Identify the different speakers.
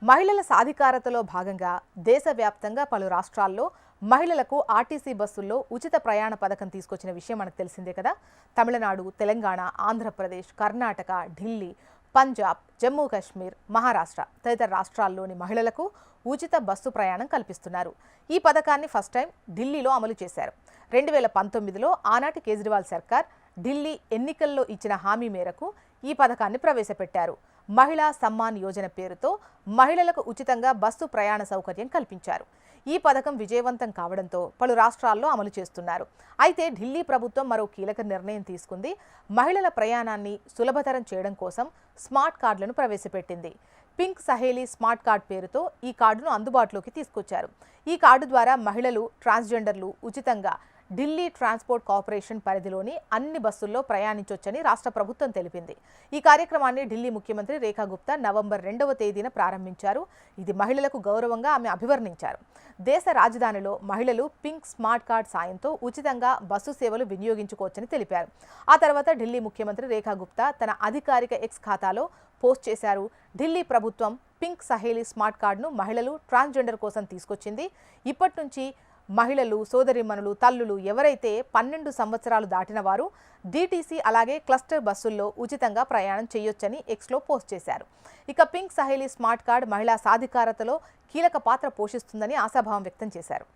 Speaker 1: మహిళల సాధికారతలో భాగంగా దేశవ్యాప్తంగా పలు రాష్ట్రాల్లో మహిళలకు ఆర్టీసీ బస్సుల్లో ఉచిత ప్రయాణ పథకం తీసుకొచ్చిన విషయం మనకు తెలిసిందే కదా. తమిళనాడు, తెలంగాణ, ఆంధ్రప్రదేశ్, కర్ణాటక, ఢిల్లీ, పంజాబ్, జమ్మూ కాశ్మీర్, మహారాష్ట్ర తదితర రాష్ట్రాల్లోని మహిళలకు ఉచిత బస్సు ప్రయాణం కల్పిస్తున్నారు. ఈ పథకాన్ని ఫస్ట్ టైం ఢిల్లీలో అమలు చేశారు. 2019లో ఆనాటి కేజ్రీవాల్ సర్కార్ ఢిల్లీ ఎన్నికల్లో ఇచ్చిన హామీ మేరకు ఈ పథకాన్ని ప్రవేశపెట్టారు. మహిళా సమ్మాన్ యోజన పేరుతో మహిళలకు ఉచితంగా బస్సు ప్రయాణ సౌకర్యం కల్పించారు. ఈ పథకం విజయవంతం కావడంతో పలు రాష్ట్రాల్లో అమలు చేస్తున్నారు. అయితే ఢిల్లీ ప్రభుత్వం మరో కీలక నిర్ణయం తీసుకుంది. మహిళల ప్రయాణాన్ని సులభతరం చేయడం కోసం స్మార్ట్ కార్డులను ప్రవేశపెట్టింది. పింక్ సహేలీ స్మార్ట్ కార్డ్ పేరుతో ఈ కార్డును అందుబాటులోకి తీసుకొచ్చారు. ఈ కార్డు ద్వారా మహిళలు, ట్రాన్స్జెండర్లు ఉచితంగా ఢిల్లీ ట్రాన్స్పోర్ట్ కార్పొరేషన్ పరిధిలోని అన్ని బస్సుల్లో ప్రయాణించొచ్చని రాష్ట్ర ప్రభుత్వం తెలిపింది. ఈ కార్యక్రమాన్ని ఢిల్లీ ముఖ్యమంత్రి రేఖా గుప్తా నవంబర్ 2వ తేదీన ప్రారంభించారు. ఇది మహిళలకు గౌరవంగా ఆమె అభివర్ణించారు. దేశ రాజధానిలో మహిళలు పింక్ స్మార్ట్ కార్డ్ సాయంతో ఉచితంగా బస్సు సేవలు వినియోగించుకోవచ్చని తెలిపారు. ఆ తర్వాత ఢిల్లీ ముఖ్యమంత్రి రేఖా గుప్తా తన అధికారిక ఎక్స్ ఖాతాలో పోస్ట్ చేశారు. ఢిల్లీ ప్రభుత్వం పింక్ సహేలీ స్మార్ట్ కార్డును మహిళలు, ట్రాన్స్జెండర్ కోసం తీసుకొచ్చింది. ఇప్పటి నుంచి మహిళలు, సోదరిమణులు, తల్లులు ఎవరైతే 12 సంవత్సరాలు దాటిన వారు డీటీసీ అలాగే క్లస్టర్ బస్సుల్లో ఉచితంగా ప్రయాణం చేయొచ్చని ఎక్స్లో పోస్ట్ చేశారు. ఇక పింక్ సహేలీ స్మార్ట్ కార్డ్ మహిళా సాధికారతలో కీలక పాత్ర పోషిస్తుందని ఆశాభావం వ్యక్తం చేశారు.